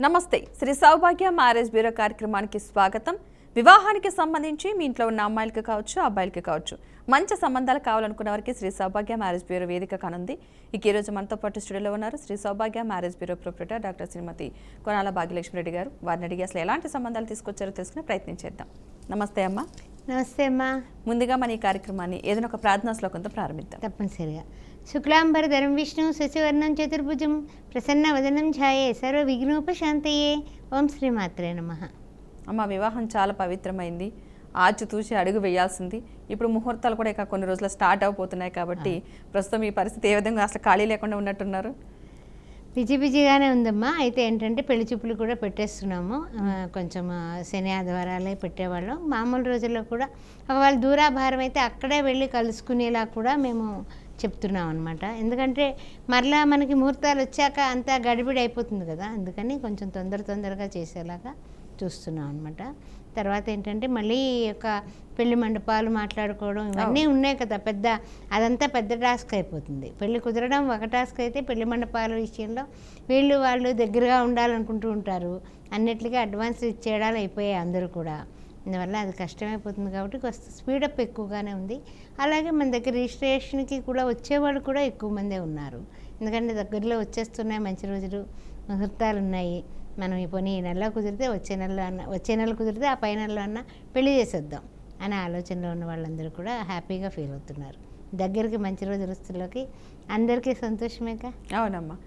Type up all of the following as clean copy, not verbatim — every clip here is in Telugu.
నమస్తే శ్రీ సౌభాగ్య మ్యారేజ్ బ్యూరో కార్యక్రమానికి స్వాగతం. వివాహానికి సంబంధించి మీ ఇంట్లో ఉన్న అమ్మాయిలకి కావచ్చు అబ్బాయిలకి కావచ్చు మంచి సంబంధాలు కావాలనుకున్న వారికి శ్రీ సౌభాగ్య మ్యారేజ్ బ్యూరో వేదిక కానుంది. ఈ రోజు మనతో పాటు స్టూడియోలో ఉన్నారు శ్రీ సౌభాగ్య మ్యారేజ్ బ్యూరో ప్రొప్రైటర్ డాక్టర్ శ్రీమతి కొనాల భాగ్యలక్ష్మి రెడ్డి గారు. వారిని అడిగి అసలు ఎలాంటి సంబంధాలు తీసుకొచ్చారో తెలుసుకునే ప్రయత్నం చేద్దాం. నమస్తే అమ్మా. నమస్తే అమ్మా. ముందుగా మన ఈ కార్యక్రమాన్ని ఏదైనా ఒక ప్రార్థనా శ్లోకంతో ప్రారంభిద్దాం. తప్పనిసరిగా. శుక్లాంబరధరం విష్ణు శశివర్ణం చతుర్భుజం ప్రసన్న వదనం ఛాయే సర్వ విఘ్నోపశాంతయే. ఓం శ్రీమాత్రే నమః. అమ్మ, వివాహం చాలా పవిత్రమైంది, ఆచితూచి అడుగు వేయాల్సింది. ఇప్పుడు ముహూర్తాలు కూడా ఇక కొన్ని రోజులు స్టార్ట్ అయిపోతున్నాయి కాబట్టి ప్రస్తుతం ఈ పరిస్థితి ఏ విధంగా అసలు ఖాళీ లేకుండా ఉన్నట్టున్నారు? బిజీగానే ఉందమ్మా. అయితే ఏంటంటే పెళ్లి చూపులు కూడా పెట్టేస్తున్నాము. కొంచెం శని ఆదివారాలే పెట్టేవాళ్ళం. మామూలు రోజుల్లో కూడా వాళ్ళు దూరాభారం అయితే అక్కడే వెళ్ళి కలుసుకునేలా కూడా మేము చెప్తున్నాం అనమాట. ఎందుకంటే మరలా మనకి ముహూర్తాలు వచ్చాక అంతా గడిబిడి అయిపోతుంది కదా, అందుకని కొంచెం తొందరగా చేసేలాగా చూస్తున్నాం అనమాట. తర్వాత ఏంటంటే మళ్ళీ ఒక పెళ్లి మండపాలు మాట్లాడుకోవడం ఇవన్నీ ఉన్నాయి కదా, అదంతా పెద్ద టాస్క్ అయిపోతుంది. పెళ్లి కుదరడం ఒక టాస్క్ అయితే పెళ్లి మండపాల విషయంలో వాళ్ళు దగ్గరగా ఉండాలనుకుంటూ ఉంటారు. అన్నిటికీ అడ్వాన్స్ ఇచ్చేయడాలు అయిపోయాయి అందరూ కూడా. అందువల్ల అది కష్టమైపోతుంది కాబట్టి కొంత స్పీడప్ ఎక్కువగానే ఉంది. అలాగే మన దగ్గర రిజిస్ట్రేషన్కి కూడా వచ్చేవాళ్ళు కూడా ఎక్కువ మందే ఉన్నారు. ఎందుకంటే దగ్గరలో వచ్చేస్తున్నాయి మంచి రోజులు, ముహూర్తాలు ఉన్నాయి. మనం ఇప్పుడు ఈ నెలలో కుదిరితే వచ్చే నెల కుదిరితే ఆ పై నెలలో అన్నా పెళ్లి చేసేద్దాం అనే ఆలోచనలో ఉన్న వాళ్ళందరూ కూడా హ్యాపీగా ఫీల్ అవుతున్నారు. దగ్గరికి మంచి రోజు రుస్తుల్లోకి అందరికీ సంతోషమేక. అవునమ్మా.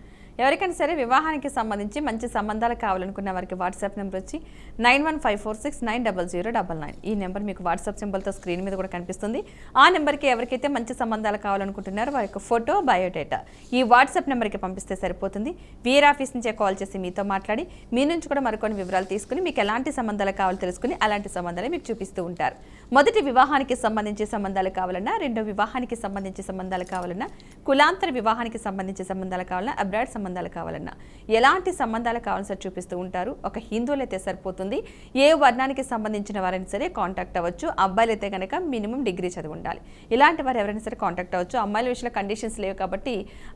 ఎవరికైనా సరే వివాహానికి సంబంధించి మంచి సంబంధాలు కావాలనుకున్న వారికి వాట్సాప్ నెంబర్ వచ్చి 9154690099. ఈ నెంబర్ మీకు వాట్సాప్ సింబల్తో స్క్రీన్ మీద కూడా కనిపిస్తుంది. ఆ నెంబర్కి ఎవరికైతే మంచి సంబంధాలు కావాలనుకుంటున్నారో వారి యొక్క ఫోటో, బయోడేటా ఈ వాట్సాప్ నెంబర్కి పంపిస్తే సరిపోతుంది. వీఆర్ ఆఫీస్ నుంచే కాల్ చేసి మీతో మాట్లాడి మీ నుంచి కూడా మరికొన్ని వివరాలు తీసుకుని మీకు ఎలాంటి సంబంధాలు కావాలో తెలుసుకుని అలాంటి సంబంధాలే మీకు చూపిస్తూ ఉంటారు. మొదటి వివాహానికి సంబంధించి సంబంధాలు కావాలన్నా, రెండో వివాహానికి సంబంధించి సంబంధాలు కావాలన్నా, కులాంతర వివాహానికి సంబంధించి సంబంధాలు కావాలన్నా, అబ్రాడ్ సంబంధాలు కావాలన్నా, ఎలాంటి సంబంధాలు కావాలని సార్ చూపిస్తూ ఉంటారు. ఒక హిందువులైతే సరిపోతుంది, ఏ వర్ణానికి సంబంధించిన వారైనా సరే కాంటాక్ట్ అవ్వచ్చు. అబ్బాయిలైతే కనుక మినిమం డిగ్రీ చదివి ఉండాలి. ఇలాంటి వారు ఎవరైనా సరే కాంటాక్ట్ అవ్వచ్చు. అమ్మాయిల విషయంలో కండిషన్స్ లేవు కాబట్టి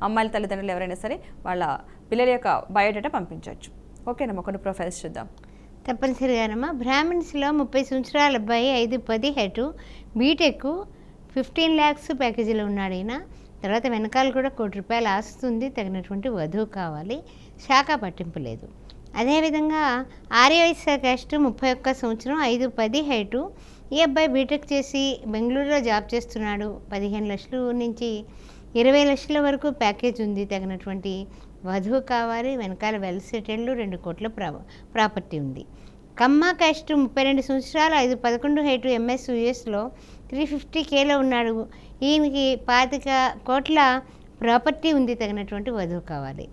అమ్మాయిల తల్లిదండ్రులు ఎవరైనా సరే వాళ్ళ పిల్లల యొక్క బయోడేటా పంపించవచ్చు. ఓకేనమ్మా, కొన్ని ప్రొఫైల్స్ చూద్దాం. తప్పనిసరిగానమ్మా. బ్రాహ్మిన్స్లో 30 సంవత్సరాల అబ్బాయి 5'10" హైటు, బీటెక్ 15 lakhs ప్యాకేజీలో ఉన్నాడు ఈయన. తర్వాత వెనకాల కూడా ₹1,00,00,000 ఆస్తుంది. తగినటువంటి వధువు కావాలి, శాఖ పట్టింపు లేదు. అదేవిధంగా ఆర్యవైశ్య క్యాస్ట్ 31 సంవత్సరం 5'10" హైటు. ఈ అబ్బాయి బీటెక్ చేసి బెంగళూరులో జాబ్ చేస్తున్నాడు. 15 లక్షల నుంచి 20 లక్షల వరకు ప్యాకేజ్ ఉంది. తగినటువంటి వధువు కావాలి, వెనకాల వెల్ సెటిల్డ్, 2 కోట్ల ప్రాపర్టీ ఉంది. కమ్మ క్యాస్ట్ 32 సంవత్సరాలు 5'11" హైటు, MS యుఎస్లో 350Kలో ఉన్నాడు. ఈయనకి 25 కోట్ల ప్రాపర్టీ ఉంది. తగినటువంటి వధువు కావాలి.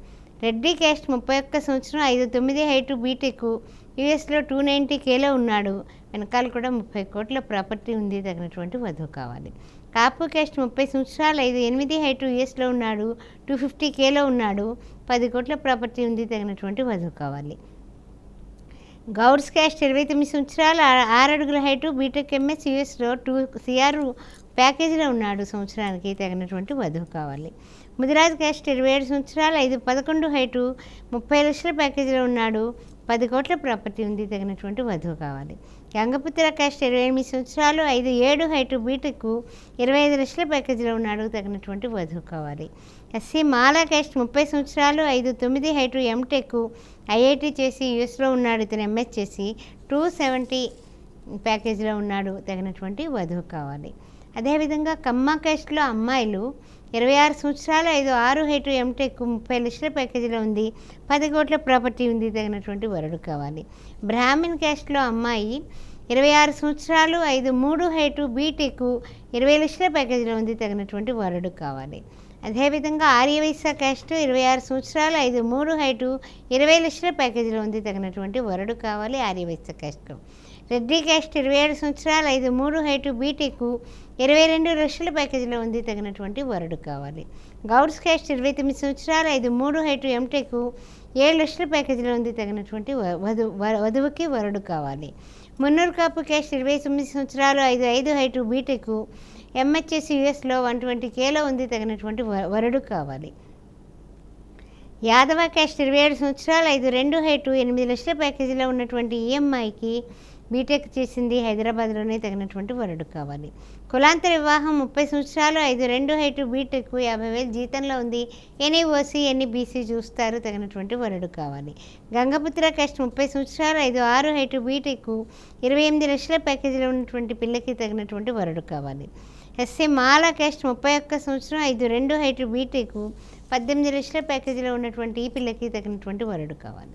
రెడ్డి క్యాస్ట్ 31 సంవత్సరం 5'9" హైటు, బీటెక్ యుఎస్లో 290Kలో ఉన్నాడు. వెనకాల కూడా 30 కోట్ల ప్రాపర్టీ ఉంది. తగినటువంటి వధువు కావాలి. కాపు క్యాస్ట్ 30 సంవత్సరాలు 5'8" హైటు, యుఎస్లో ఉన్నాడు. 250Kలో ఉన్నాడు. 10 కోట్ల ప్రాపర్టీ ఉంది. తగినటువంటి వధువు కావాలి. గౌడ్స్ క్యాస్ట్ 29 సంవత్సరాలు 6 అడుగుల హైటు, బీటెక్ MS యుఎస్లో 2 CR ప్యాకేజీలో ఉన్నాడు సంవత్సరానికి. తగినటువంటి వధువు కావాలి. ముదిరాజ్ క్యాస్ట్ 27 సంవత్సరాలు 5'11" హైటు, 30 లక్షల ప్యాకేజీలో ఉన్నాడు. 10 కోట్ల ప్రాపర్టీ ఉంది. తగినటువంటి వధువు కావాలి. గంగపుత్ర క్యాస్ట్ 28 సంవత్సరాలు 5'7" హైటు, బీటెక్ 25 లక్షల ప్యాకేజీలో ఉన్నాడు. తగినటువంటి వధువు కావాలి. ఎస్సీ మాలా క్యాస్ట్ 30 సంవత్సరాలు 5'9" హైటు, ఎంటెక్ IIT చేసి యుఎస్లో ఉన్నాడు. ఇతను MS చేసి 270 ప్యాకేజీలో ఉన్నాడు. తగినటువంటి వధువు కావాలి. అదేవిధంగా కమ్మ క్యాస్ట్లో అమ్మాయిలు 26 సంవత్సరాలు 5'6" హైటు, ఎంటెక్ 30 లక్షల ప్యాకేజీలో ఉంది. 10 కోట్ల ప్రాపర్టీ ఉంది. తగినటువంటి వరుడు కావాలి. బ్రాహ్మిన్ క్యాస్ట్లో అమ్మాయి 26 సంవత్సరాలు 5'3" హైటు, బీటెక్ 20 లక్షల ప్యాకేజీలో ఉంది. తగినటువంటి వరుడు కావాలి. అదేవిధంగా ఆర్యవైశ్య క్యాస్ట్ 26 సంవత్సరాలు 5'3" హైటు, 20 లక్షల ప్యాకేజీలో ఉంది. తగినటువంటి వరుడు కావాలి. ఆర్యవైశ్య క్యాస్ట్లో. రెడ్డి క్యాస్ట్ 27 సంవత్సరాలు 5'3" హైటు, బీటెక్ 22 లక్షల ప్యాకేజీలో ఉంది. తగినటువంటి వరుడు కావాలి. గౌడ్స్ క్యాస్ట్ 29 సంవత్సరాలు 5'3" హైటు, ఎంటెక్ 7 లక్షల ప్యాకేజీలో ఉంది. తగినటువంటి వధువుకి వరుడు కావాలి. మున్నూరు కాపు క్యాస్ట్ 29 సంవత్సరాలు 5'5" హైటు, బీటెక్ MHS యుఎస్లో 120Kలో ఉంది. తగినటువంటి వరుడు కావాలి. యాదవ క్యాస్ట్ 27 సంవత్సరాలు 5'2" హైటు 8 లక్షల ప్యాకేజీలో ఉన్నటువంటి ఈఎంఐకి బీటెక్ చేసింది, హైదరాబాద్లోనే తగినటువంటి వరుడు కావాలి. కులాంతర వివాహం 30 సంవత్సరాలు 5'2" హైటు బీటెక్ 50,000 జీతంలో ఉంది. ఎనీ ఓసీ ఎన్ని బీసీ చూస్తారు, తగినటువంటి వరుడు కావాలి. గంగపుత్ర క్యాస్ట్ 30 సంవత్సరాలు 5'6" హైటు బీటెక్ 28 లక్షల ప్యాకేజీలో ఉన్నటువంటి పిల్లకి తగినటువంటి వరుడు కావాలి. ఎస్సీ మాల క్యాస్ట్ 31 సంవత్సరం 5'2" హైటు బీటెక్ 18 లక్షల ప్యాకేజీలో ఉన్నటువంటి ఈ పిల్లకి తగినటువంటి వరుడు కావాలి.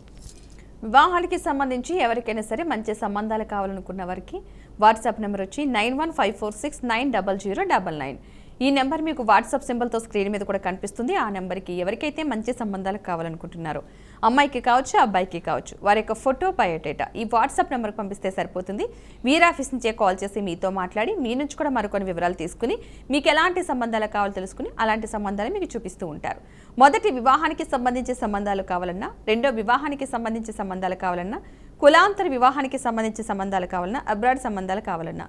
వివాహానికి సంబంధించి ఎవరికైనా సరే మంచి సంబంధాలు కావాలనుకున్న వారికి వాట్సాప్ నెంబర్ వచ్చి 9154690099. ఈ నెంబర్ మీకు వాట్సాప్ సింబల్తో స్క్రీన్ మీద కూడా కనిపిస్తుంది. ఆ నెంబర్కి ఎవరికైతే మంచి సంబంధాలు కావాలనుకుంటున్నారో, అమ్మాయికి కావచ్చు అబ్బాయికి కావచ్చు, వారి యొక్క ఫోటో బయోడేటా ఈ వాట్సాప్ నెంబర్కి పంపిస్తే సరిపోతుంది. వీర్ ఆఫీస్ నుంచే కాల్ చేసి మీతో మాట్లాడి మీ నుంచి కూడా మరికొన్ని వివరాలు తీసుకుని మీకు ఎలాంటి సంబంధాలు కావాలో తెలుసుకుని అలాంటి సంబంధాలు మీకు చూపిస్తూ ఉంటారు. మొదటి వివాహానికి సంబంధించి సంబంధాలు కావాలన్నా, రెండో వివాహానికి సంబంధించి సంబంధాలు కావాలన్నా, కులాంతర వివాహానికి సంబంధించి సంబంధాలు కావాలన్నా, అబ్రాడ్ సంబంధాలు కావాలన్నా,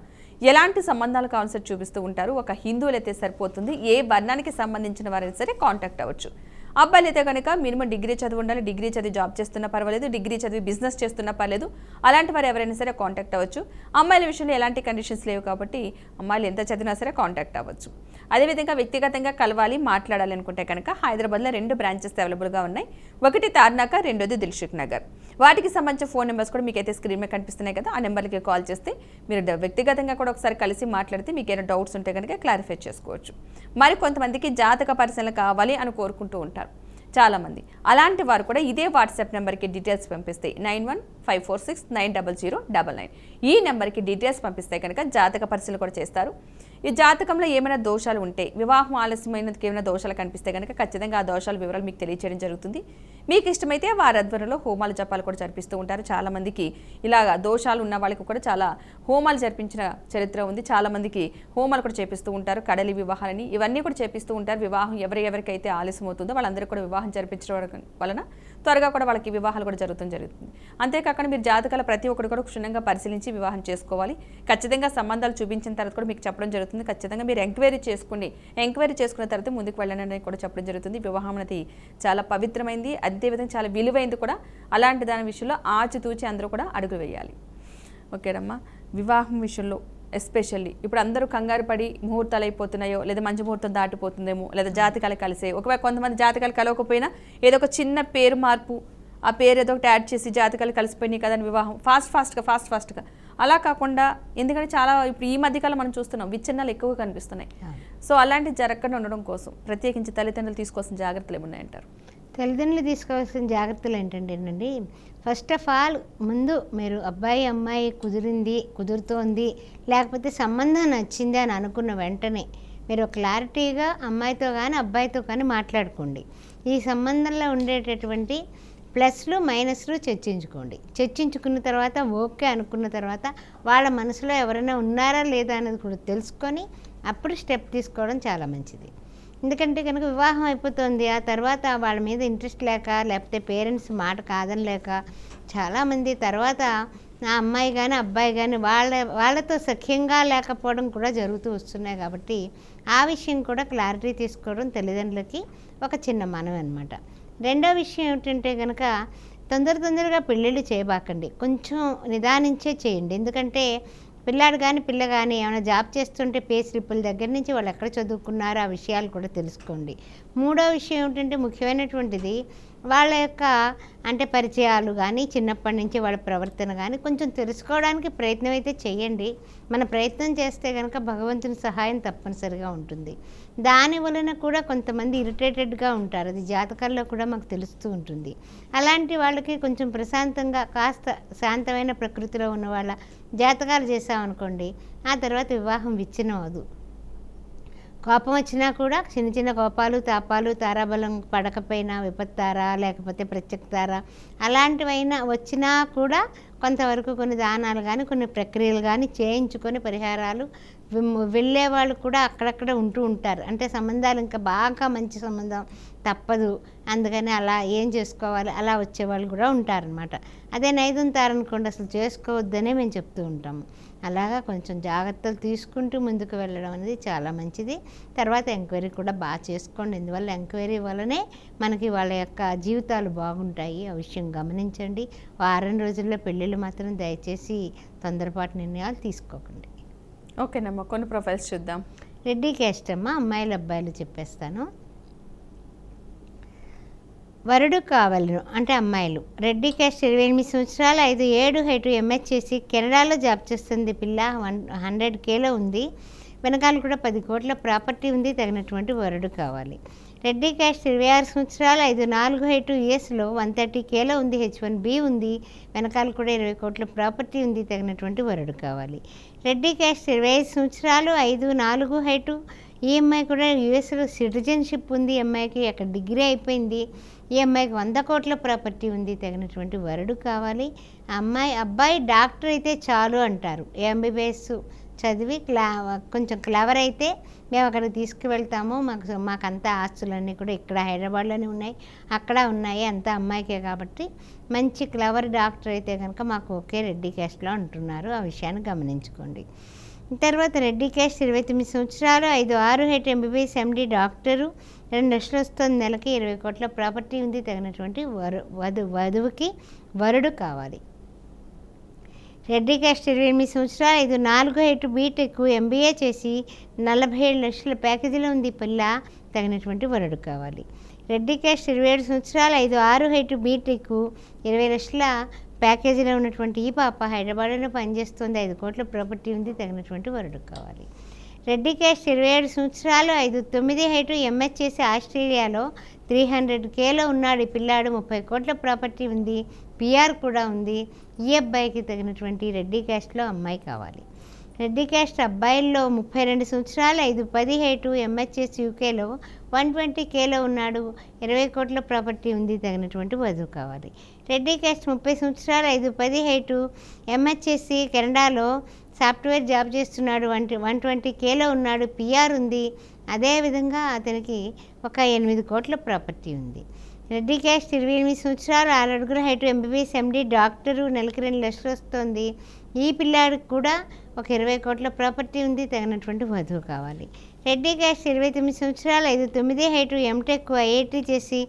ఎలాంటి సంబంధాలు కావాల్సి చూపిస్తూ ఉంటారు. ఒక హిందువులైతే సరిపోతుంది, ఏ వర్ణానికి సంబంధించిన వారైనా సరే కాంటాక్ట్ అవ్వచ్చు. అబ్బాయిలు అయితే కనుక మినిమం డిగ్రీ చదువు ఉండాలి, డిగ్రీ చదివి జాబ్ చేస్తున్నా పర్వాలేదు, డిగ్రీ చదివి బిజినెస్ చేస్తున్నా పర్లేదు, అలాంటి వారు ఎవరైనా సరే కాంటాక్ట్ అవ్వచ్చు. అమ్మాయిల విషయంలో ఎలాంటి కండిషన్స్ లేవు కాబట్టి అమ్మాయిలు ఎంత చదివినా సరే కాంటాక్ట్ అవ్వచ్చు. అదేవిధంగా వ్యక్తిగతంగా కలవాలి, మాట్లాడాలి అనుకుంటే కనుక హైదరాబాద్లో 2 బ్రాంచెస్ అవైలబుల్గా ఉన్నాయి. ఒకటి తార్నాక, రెండోది దిల్షుక్ నగర్. వాటికి సంబంధించిన ఫోన్ నెంబర్స్ కూడా మీకు అయితే స్క్రీన్ మీద కనిపిస్తున్నాయి కదా, ఆ నెంబర్కి కాల్ చేస్తే మీరు వ్యక్తిగతంగా కూడా ఒకసారి కలిసి మాట్లాడితే మీకు ఏమైనా డౌట్స్ ఉంటే కనుక క్లారిఫై చేసుకోవచ్చు. మరి కొంతమందికి జాతక పరిశీలన కావాలి అని కోరుకుంటూ ఉంటారు చాలామంది. అలాంటి వారు కూడా ఇదే వాట్సాప్ నెంబర్కి డీటెయిల్స్ పంపిస్తే 9154690099 ఈ నెంబర్కి డీటెయిల్స్ పంపిస్తే కనుక జాతక పరిశీలన కూడా చేస్తారు. ఈ జాతకంలో ఏమైనా దోషాలు ఉంటే, వివాహం ఆలస్యమైనందుకు ఏమైనా దోషాలు కనిపిస్తే కనుక ఖచ్చితంగా ఆ దోషాల వివరాలు మీకు తెలియచేయడం జరుగుతుంది. మీకు ఇష్టమైతే వారి ఆధ్వర్యంలో హోమాలు జపాలు కూడా జరిపిస్తూ ఉంటారు. చాలామందికి ఇలాగ దోషాలు ఉన్న వాళ్ళకి కూడా చాలా హోమాలు జరిపించిన చరిత్ర ఉంది. చాలామందికి హోమాలు కూడా చేపిస్తూ ఉంటారు. కడలి వివాహాలని ఇవన్నీ కూడా చేపిస్తూ ఉంటారు. వివాహం ఎవరికైతే ఆలస్యం అవుతుందో వాళ్ళందరికీ కూడా వివాహం జరిపించడం వలన త్వరగా కూడా వాళ్ళకి వివాహాలు కూడా జరుగుతుంది. అంతేకాకుండా మీరు జాతకాల ప్రతి ఒక్కరు కూడా క్షుణ్ణంగా పరిశీలించి వివాహం చేసుకోవాలి. ఖచ్చితంగా సంబంధాలు చూపించిన తర్వాత కూడా మీకు చెప్పడం జరుగుతుంది. ఖచ్చితంగా మీరు ఎంక్వైరీ చేసుకోండి. ఎంక్వైరీ చేసుకున్న తర్వాత ముందుకు వెళ్ళండి కూడా చెప్పడం జరుగుతుంది. వివాహం అనేది చాలా పవిత్రమైంది, అదేవిధంగా చాలా విలువైంది కూడా. అలాంటి దాని విషయంలో ఆచితూచి అందరూ కూడా అడుగు వేయాలి. ఓకేనమ్మా. వివాహం విషయంలో ఎస్పెషల్లీ ఇప్పుడు అందరూ కంగారు పడి ముహూర్తాలు అయిపోతున్నాయో, లేదా మంచి ముహూర్తం దాటిపోతుందేమో, లేదా జాతకాలు కలిసే, ఒకవేళ కొంతమంది జాతకాలు కలవకపోయినా ఏదో ఒక చిన్న పేరు మార్పు, ఆ పేరు ఏదో ఒకటి యాడ్ చేసి జాతకాలు కలిసిపోయినాయి కదా అని వివాహం ఫాస్ట్గా అలా కాకుండా, ఎందుకంటే చాలా ఇప్పుడు ఈ మధ్యకాలం మనం చూస్తున్నాం విచ్ఛిన్నాలు ఎక్కువగా కనిపిస్తున్నాయి. సో అలాంటివి జరగకుండా ఉండడం కోసం ప్రత్యేకించి తల్లిదండ్రులు తీసుకోవాల్సిన జాగ్రత్తలు ఏమున్నాయంటారు? తల్లిదండ్రులు తీసుకోవాల్సిన జాగ్రత్తలు ఏంటంటేనండి, ఫస్ట్ ఆఫ్ ఆల్ ముందు మీరు అబ్బాయి అమ్మాయి కుదురుతోంది, లేకపోతే సంబంధం నచ్చింది అని అనుకున్న వెంటనే మీరు క్లారిటీగా అమ్మాయితో కానీ అబ్బాయితో కానీ మాట్లాడుకోండి. ఈ సంబంధంలో ఉండేటటువంటి ప్లస్లు మైనస్లు చర్చించుకున్న తర్వాత ఓకే అనుకున్న తర్వాత వాళ్ళ మనసులో ఎవరైనా ఉన్నారా లేదా అనేది కూడా తెలుసుకొని అప్పుడు స్టెప్ తీసుకోవడం చాలా మంచిది. ఎందుకంటే కనుక వివాహం అయిపోతుంది, ఆ తర్వాత వాళ్ళ మీద ఇంట్రెస్ట్ లేక, లేకపోతే పేరెంట్స్ మాట కాదనలేక చాలామంది తర్వాత ఆ అమ్మాయి కానీ అబ్బాయి కానీ వాళ్ళతో సఖ్యంగా లేకపోవడం కూడా జరుగుతూ వస్తున్నాయి. కాబట్టి ఆ విషయం కూడా క్లారిటీ తీసుకోవడం తల్లిదండ్రులకి ఒక చిన్న మనవి అన్నమాట. రెండో విషయం ఏమిటంటే కనుక తొందరగా పెళ్ళిళ్ళు చేయబాకండి, కొంచెం నిదానించే చేయండి. ఎందుకంటే పిల్లాడు కానీ పిల్ల కానీ ఏమైనా జాబ్ చేస్తుంటే పే స్లిప్పుల దగ్గర నుంచి వాళ్ళు ఎక్కడ చదువుకున్నారో ఆ విషయాలు కూడా తెలుసుకోండి. మూడో విషయం ఏమిటంటే ముఖ్యమైనటువంటిది వాళ్ళ యొక్క అంటే పరిచయాలు కానీ చిన్నప్పటి నుంచి వాళ్ళ ప్రవర్తన కానీ కొంచెం తెలుసుకోవడానికి ప్రయత్నం అయితే చేయండి. మన ప్రయత్నం చేస్తే కనుక భగవంతుని సహాయం తప్పనిసరిగా ఉంటుంది. దాని వలన కూడా కొంతమంది ఇరిటేటెడ్గా ఉంటారు, అది జాతకాల్లో కూడా మాకు తెలుస్తూ ఉంటుంది. అలాంటి వాళ్ళకి కొంచెం ప్రశాంతంగా కాస్త శాంతమైన ప్రకృతిలో ఉన్న వాళ్ళ జాతకాలు చేసామనుకోండి, ఆ తర్వాత వివాహం విచ్ఛిన్నం అవ్వదు. కోపం వచ్చినా కూడా చిన్న కోపాలు తాపాలు తారాబలం పడకపోయినా విపత్తారా లేకపోతే ప్రత్యక్తారా అలాంటివైనా వచ్చినా కూడా కొంతవరకు కొన్ని దానాలు కానీ కొన్ని ప్రక్రియలు కానీ చేయించుకొని పరిహారాలు వెళ్ళే వాళ్ళు కూడా అక్కడక్కడ ఉంటూ ఉంటారు. అంటే సంబంధాలు ఇంకా బాగా మంచి సంబంధం తప్పదు, అందుకని అలా ఏం చేసుకోవాలి అలా వచ్చేవాళ్ళు కూడా ఉంటారనమాట. అదే నైదుంతారనుకోండి అసలు చేసుకోవద్దనే మేము చెప్తూ ఉంటాము. అలాగా కొంచెం జాగ్రత్తలు తీసుకుంటూ ముందుకు వెళ్ళడం అనేది చాలా మంచిది. తర్వాత ఎంక్వైరీ కూడా బాగా చేసుకోండి, ఎందువల్ల ఎంక్వైరీ వల్లనే మనకి వాళ్ళ యొక్క జీవితాలు బాగుంటాయి. ఆ విషయం గమనించండి. వారం రోజుల్లో పెళ్ళిళ్ళు మాత్రం దయచేసి తొందరపాటు నిర్ణయాలు తీసుకోకండి. ఓకేనమ్మా, కొన్ని ప్రొఫైల్స్ చూద్దాం. రెడ్డి క్యాస్ట్ అమ్మ, అమ్మాయిలు అబ్బాయిలు చెప్పేస్తాను. వరుడు కావాలను అంటే అమ్మాయిలు. రెడ్డి క్యాస్ట్ 28 సంవత్సరాలు, 5'7" హైటు, ఎంఎస్ చేసి కెనడాలో జాబ్ చేస్తుంది. పిల్ల 100Kలో ఉంది. వెనకాల కూడా 10 కోట్ల ప్రాపర్టీ ఉంది. తగినటువంటి వరుడు కావాలి. రెడ్డి క్యాస్ట్ 26 సంవత్సరాలు, 5'4" హైటు, యుఎస్లో 130Kలో ఉంది. H1B ఉంది. వెనకాల కూడా 20 కోట్ల ప్రాపర్టీ ఉంది. తగినటువంటి వరుడు కావాలి. రెడ్డి క్యాస్ట్ 25 సంవత్సరాలు, 5'4" హైటు, ఈ అమ్మాయి కూడా యుఎస్లో సిటిజన్షిప్ ఉంది. అమ్మాయికి అక్కడ డిగ్రీ అయిపోయింది. ఈ అమ్మాయికి 100 కోట్ల ప్రాపర్టీ ఉంది. తగినటువంటి వరుడు కావాలి. అబ్బాయి డాక్టర్ అయితే చాలు అంటారు. ఎంబీబీఎస్ చదివి కొంచెం క్లవర్ అయితే మేము అక్కడికి తీసుకువెళ్తాము. మాకంతా ఆస్తులన్నీ కూడా ఇక్కడ హైదరాబాద్లోనే ఉన్నాయి, అక్కడ ఉన్నాయి, అంతా అమ్మాయికే. కాబట్టి మంచి క్లవర్ డాక్టర్ అయితే కనుక మాకు ఓకే రెడ్డి క్యాస్ట్లో అంటున్నారు. ఆ విషయాన్ని గమనించుకోండి. తర్వాత రెడ్డి క్యాస్ట్ 29 సంవత్సరాలు, 5'6" హైట్, ఎంబీబీఎస్ ఎండి డాక్టరు, 2 లక్షలు వస్తుంది నెలకి, 20 కోట్ల ప్రాపర్టీ ఉంది. తగినటువంటి వధువుకి వరుడు కావాలి. రెడ్డి క్యాస్ట్ 28 సంవత్సరాలు, 5'4" హైట్, బీటెక్ ఎంబీఏ చేసి 47 లక్షల ప్యాకేజీలో ఉంది. పిల్ల తగినటువంటి వరుడు కావాలి. రెడ్డి క్యాస్ట్ 27 సంవత్సరాలు, 5'6" హైట్, బీటెక్ 20 లక్షల ప్యాకేజీలో ఉన్నటువంటి ఈ పాప హైదరాబాద్లో పనిచేస్తుంది. 5 కోట్ల ప్రాపర్టీ ఉంది. తగినటువంటి వరుడు కావాలి. రెడ్డి క్యాస్ట్ 27 సంవత్సరాలు, 5'9" హైటు, ఎంఎస్ చేసి ఆస్ట్రేలియాలో 300Kలో ఉన్నాడు. ఈ పిల్లాడు 30 కోట్ల ప్రాపర్టీ ఉంది. పిఆర్ కూడా ఉంది. ఈ అబ్బాయికి తగినటువంటి రెడ్డి క్యాస్ట్లో అమ్మాయి కావాలి. రెడ్డి క్యాస్ట్ అబ్బాయిల్లో 32 సంవత్సరాలు, 5'10" హైటు, ఎంఎస్ చేసి యూకేలో 120Kలో ఉన్నాడు. 20 కోట్ల ప్రాపర్టీ ఉంది. తగినటువంటి వధువు కావాలి. రెడ్డి క్యాస్ట్ 30 సంవత్సరాలు, 5'10" హైటు, ఎంఎస్ చేసి కెనడాలో సాఫ్ట్వేర్ జాబ్ చేస్తున్నాడు. 120Kలో ఉన్నాడు. పిఆర్ ఉంది. అదేవిధంగా అతనికి ఒక 8 కోట్ల ప్రాపర్టీ ఉంది. రెడ్డి క్యాస్ట్ 28 సంవత్సరాలు, 6 అడుగుల హైటు, ఎంబీబీఎస్ ఎండి డాక్టరు, నెలకి 2 లక్షలు వస్తుంది. ఈ పిల్లాడికి కూడా ఒక 20 కోట్ల ప్రాపర్టీ ఉంది. తగినటువంటి వధువు కావాలి. రెడ్డి క్యాస్ట్ 29 సంవత్సరాలు, 5'9" హైటు, ఎంటెక్ ఐఐటి చేసి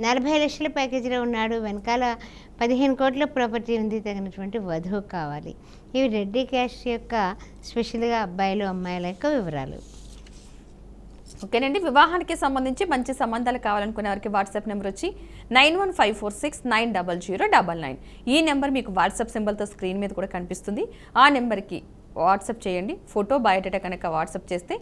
40 లక్షల ప్యాకేజీలో ఉన్నాడు. వెనకాల 15 కోట్ల ప్రాపర్టీ ఉంది. తగినటువంటి వధువు కావాలి. ఇవి రెడ్డి క్యాస్ట్ యొక్క స్పెషల్గా అబ్బాయిలు అమ్మాయిల యొక్క వివరాలు. ఓకేనండి. వివాహానికి సంబంధించి మంచి సంబంధాలు కావాలనుకునే వారికి వాట్సాప్ నెంబర్ వచ్చి 9154690099. ఈ నెంబర్ మీకు వాట్సాప్ సింబల్తో స్క్రీన్ మీద కూడా కనిపిస్తుంది. ఆ నెంబర్కి వాట్సాప్ చేయండి. ఫోటో బయోడేటా కనుక వాట్సాప్ చేస్తే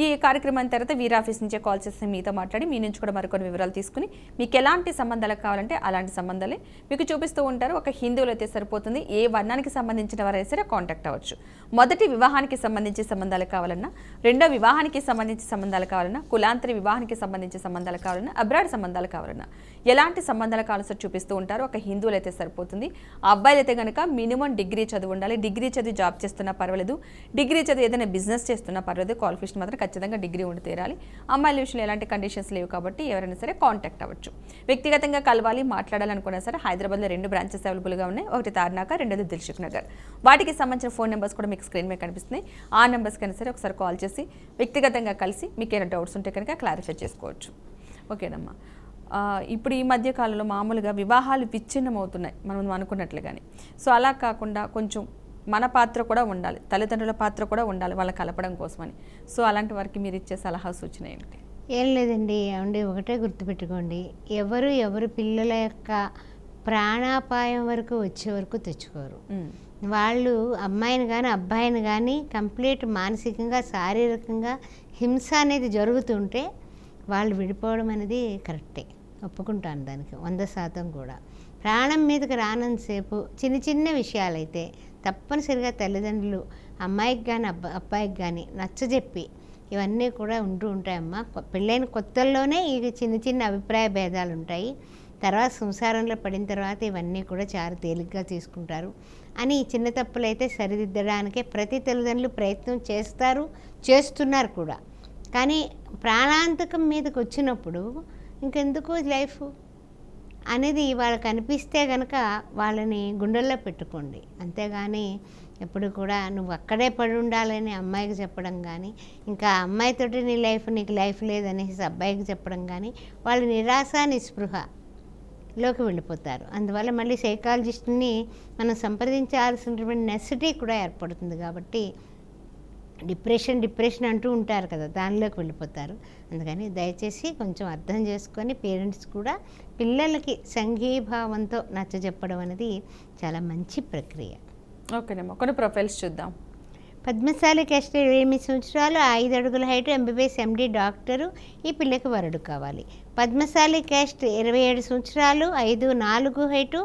ఈ కార్యక్రమం తర్వాత వీర్ ఆఫీస్ నుంచే కాల్ చేసి మీతో మాట్లాడి మీ నుంచి కూడా మరికొన్ని వివరాలు తీసుకుని మీకు ఎలాంటి సంబంధాలు కావాలంటే అలాంటి సంబంధాలే మీకు చూపిస్తూ ఉంటారు. ఒక హిందువులు అయితే సరిపోతుంది, ఏ వర్ణానికి సంబంధించిన వారైనా సరే కాంటాక్ట్ అవ్వచ్చు. మొదటి వివాహానికి సంబంధించి సంబంధాలు కావాలన్నా, రెండో వివాహానికి సంబంధించి సంబంధాలు కావాలన్నా, కులాంతరి వివాహానికి సంబంధించి సంబంధాలు కావాలన్నా, అబ్రాడ్ సంబంధాలు కావాలన్నా, ఎలాంటి సంబంధాలు కావాల్సి చూపిస్తూ ఉంటారు. ఒక హిందువులు అయితే సరిపోతుంది. ఆ అబ్బాయిలు అయితే కనుక మినిమం డిగ్రీ చదువు ఉండాలి. డిగ్రీ చదివి జాబ్ చేస్తున్నా పర్వాలేదు, డిగ్రీ చదివి ఏదైనా బిజినెస్ చేస్తున్నా పర్వాలేదు, క్వాలిఫికేషన్ మాత్రం ఖచ్చితంగా డిగ్రీ ఉండి తీరాలి. అమ్మాయిల విషయంలో ఎలాంటి కండిషన్స్ లేవు కాబట్టి ఎవరైనా సరే కాంటాక్ట్ అవ్వచ్చు. వ్యక్తిగతంగా కలవాలి, మాట్లాడాలనుకున్నా సరే హైదరాబాద్లో 2 బ్రాంచెస్ అవైలబుల్గా ఉన్నాయి. ఒకటి తార్నాక, రెండోది దిల్సుఖ్ నగర్. వాటికి సంబంధించిన ఫోన్ నెంబర్స్ కూడా మీకు స్క్రీన్ మీద కనిపిస్తున్నాయి. ఆ నెంబర్స్ కన్నా సరే ఒకసారి కాల్ చేసి వ్యక్తిగతంగా కలిసి మీకు ఏమైనా డౌట్స్ ఉంటే కనుక క్లారిఫై చేసుకోవచ్చు. ఓకేనమ్మా. ఇప్పుడు ఈ మధ్య కాలంలో మామూలుగా వివాహాలు విచ్ఛిన్నం అవుతున్నాయి మనం అనుకున్నట్లుగానే. సో అలా కాకుండా కొంచెం మన పాత్ర కూడా ఉండాలి, తల్లిదండ్రుల పాత్ర కూడా ఉండాలి వాళ్ళ కలపడం కోసమని. సో అలాంటి వారికి మీరు ఇచ్చే సలహా సూచన ఏంటి? ఏం లేదండి, ఏమండి ఒకటే గుర్తుపెట్టుకోండి, ఎవరు పిల్లల యొక్క ప్రాణాపాయం వరకు వచ్చే వరకు తెచ్చుకోరు. వాళ్ళు అమ్మాయిని కానీ అబ్బాయిని కానీ కంప్లీట్ మానసికంగా శారీరకంగా హింస అనేది జరుగుతుంటే వాళ్ళు విడిపోవడం అనేది కరెక్టే, ఒప్పుకుంటాను దానికి 100% కూడా. ప్రాణం మీదకి రానంతసేపు చిన్న చిన్న విషయాలైతే తప్పనిసరిగా తల్లిదండ్రులు అమ్మాయికి కానీ అబ్బాయికి కానీ నచ్చజెప్పి ఇవన్నీ కూడా ఉంటూ ఉంటాయమ్మా. పెళ్ళైన కొత్తల్లోనే ఈ చిన్న చిన్న అభిప్రాయ భేదాలు ఉంటాయి. తర్వాత సంసారంలో పడిన తర్వాత ఇవన్నీ కూడా చాలా తేలిగ్గా తీసుకుంటారు అని చిన్న తప్పులైతే సరిదిద్దడానికే ప్రతి తల్లిదండ్రులు ప్రయత్నం చేస్తున్నారు కూడా. కానీ ప్రాణాంతకం మీదకి వచ్చినప్పుడు ఇంకెందుకు లైఫ్ అనేది వాళ్ళకి అనిపిస్తే కనుక వాళ్ళని గుండెల్లో పెట్టుకోండి. అంతేగాని ఎప్పుడు కూడా నువ్వు అక్కడే పడి ఉండాలని అమ్మాయికి చెప్పడం కానీ, ఇంకా అమ్మాయితోటి నీ లైఫ్ నీకు లైఫ్ లేదనేసి అబ్బాయికి చెప్పడం కానీ, వాళ్ళు నిరాశ నిస్పృహలోకి వెళ్ళిపోతారు. అందువల్ల మళ్ళీ సైకాలజిస్ట్ని మనం సంప్రదించాల్సినటువంటి నెసెసిటీ కూడా ఏర్పడుతుంది. కాబట్టి డిప్రెషన్ అంటూ ఉంటారు కదా, దానిలోకి వెళ్ళిపోతారు. అందుకని దయచేసి కొంచెం అర్థం చేసుకొని పేరెంట్స్ కూడా పిల్లలకి సంఘీభావంతో నచ్చజెప్పడం అనేది చాలా మంచి ప్రక్రియ. ఓకేనమ్మా, కొన్ని ప్రొఫైల్స్ చూద్దాం. పద్మశాలి క్యాస్ట్ 28 సంవత్సరాలు, 5 అడుగుల హైట్, MBBS MD డాక్టరు, ఈ పిల్లకి వరుడు కావాలి. పద్మశాలి క్యాస్ట్ 27 సంవత్సరాలు, 5'4" హైటు,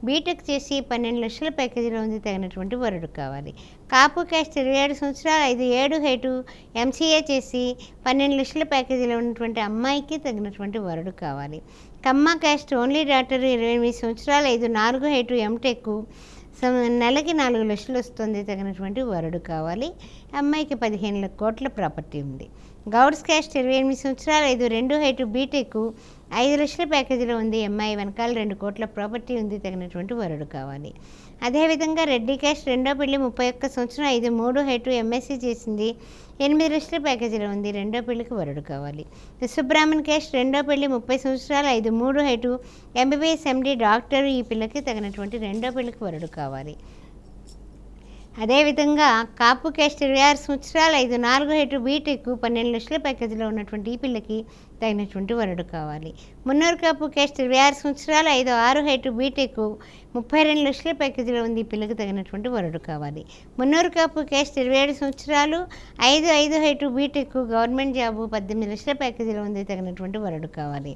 బీటెక్ చేసి 12 లక్షల ప్యాకేజీలో ఉంది, తగినటువంటి వరుడు కావాలి. కాపు క్యాస్ట్ 27 సంవత్సరాలు, 5'7" హైటు, MCA చేసి 12 లక్షల ప్యాకేజీలో ఉన్నటువంటి అమ్మాయికి తగినటువంటి వరుడు కావాలి. కమ్మ క్యాస్ట్ ఓన్లీ డాక్టర్ 28 సంవత్సరాలు, 5'4" హైటు, MTech, నెలకి 4 లక్షలు వస్తుంది, తగినటువంటి వరుడు కావాలి. అమ్మాయికి 15 కోట్ల ప్రాపర్టీ ఉంది. గౌడ్స్ క్యాస్ట్ 28 సంవత్సరాలు, 5'2" హైటు, బీటెక్, 5 లక్షల ప్యాకేజీలో ఉంది, అమ్మాయి వెనకాల 2 కోట్ల ప్రాపర్టీ ఉంది, తగినటువంటి వరుడు కావాలి. అదేవిధంగా రెడ్డి క్యాస్ట్ రెండో పెళ్లి 31 సంవత్సరం, 5'3" హైటు, MSc చేసింది, 8 లక్షల ప్యాకేజీలో ఉంది, రెండో పెళ్లికి వరుడు కావాలి. సుబ్రాహ్మణ్ క్యాస్ట్ రెండో పెళ్లి 30 సంవత్సరాలు, 5'3" హైటు, MBBS MD డాక్టర్, ఈ పిల్లకి తగినటువంటి రెండో పెళ్లికి వరుడు కావాలి. అదేవిధంగా కాపు క్యాస్ట్ 26 సంవత్సరాలు, 5'4" హైటు, బీటెక్, 12 లక్షల ప్యాకేజీలో ఉన్నటువంటి ఈ పిల్లకి తగినటువంటి వరుడు కావాలి. మున్నూరు కాపు క్యాస్ట్ 26 సంవత్సరాలు, 5'6" హైటు, బీటెక్, 32 లక్షల ప్యాకేజీలో ఉంది, ఈ పిల్లకి తగినటువంటి వరుడు కావాలి. మున్నూరు కాపు క్యాస్ట్ 27 సంవత్సరాలు, 5'5" హైటు, బీటెక్, గవర్నమెంట్ జాబు, 18 లక్షల ప్యాకేజీలో ఉంది, తగినటువంటి వరుడు కావాలి.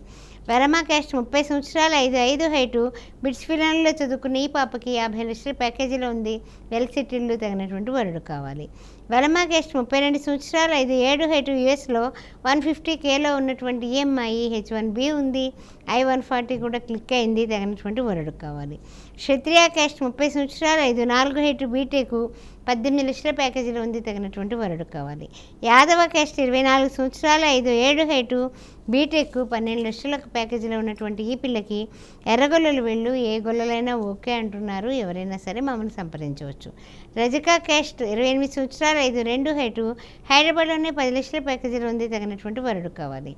వెరమా క్యాస్ట్ 30 సంవత్సరాలు, 5'5" హైటు, బిట్స్ ఫిలాన్లో చదువుకున్న ఈ పాపకి 50 లక్షల ప్యాకేజీలో ఉంది, వెల్ సెటిల్డ్, తగినటువంటి వరుడు కావాలి. వెరమా క్యాస్ట్ 32 సంవత్సరాలు, 5'7" హైటు, యుఎస్లో 150Kలో ఉన్నటువంటి EMI, H1B ఉంది, I-140 కూడా క్లిక్ అయింది, తగినటువంటి వరుడు కావాలి. క్షత్రియ క్యాస్ట్ 30 సంవత్సరాలు, 5'4" హైటు, బీటెక్, 18 లక్షల ప్యాకేజీలో ఉంది, తగినటువంటి వరుడు కావాలి. యాదవ క్యాస్ట్ 24 సంవత్సరాలు, 5'7" హైటు, బీటెక్, 12 లక్షల ప్యాకేజీలో ఉన్నటువంటి ఈ పిల్లకి ఎర్రగొల్లలు వెళ్ళు, ఏ గొల్లలైనా ఓకే అంటున్నారు, ఎవరైనా సరే మమ్మల్ని సంప్రదించవచ్చు. రజికా క్యాస్ట్ 28 సంవత్సరాలు, 5'2" హైటు, హైదరాబాద్లోనే 10 లక్షల ప్యాకేజీలో ఉంది, తగినటువంటి వరుడు కావాలి.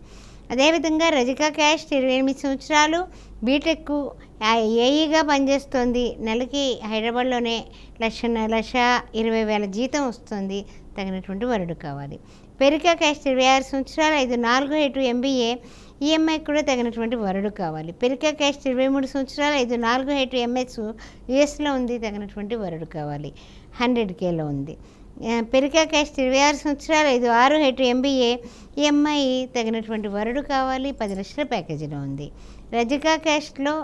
అదేవిధంగా రజికా క్యాస్ట్ 28 సంవత్సరాలు, బీటెక్, ఏఈగా పనిచేస్తోంది, నెలకి హైదరాబాద్లోనే 1,20,000 జీతం వస్తుంది, తగినటువంటి వరుడు కావాలి. పెరికా క్యాస్ట్ 26 సంవత్సరాలు, 5'4" హైటు, MBA, EMI కూడా తగినటువంటి వరుడు కావాలి. పెరికా క్యాస్ట్ 23 సంవత్సరాలు, 5'4" హైటు, MS, యుఎస్లో ఉంది, తగినటువంటి వరుడు కావాలి, 100Kలో ఉంది. పెరికా క్యాస్ట్ 26 సంవత్సరాలు, 5'6" హైటు, MBA, EMI, తగినటువంటి వరుడు కావాలి, 10 లక్షల ప్యాకేజీలో ఉంది. రజికా క్యాస్ట్లో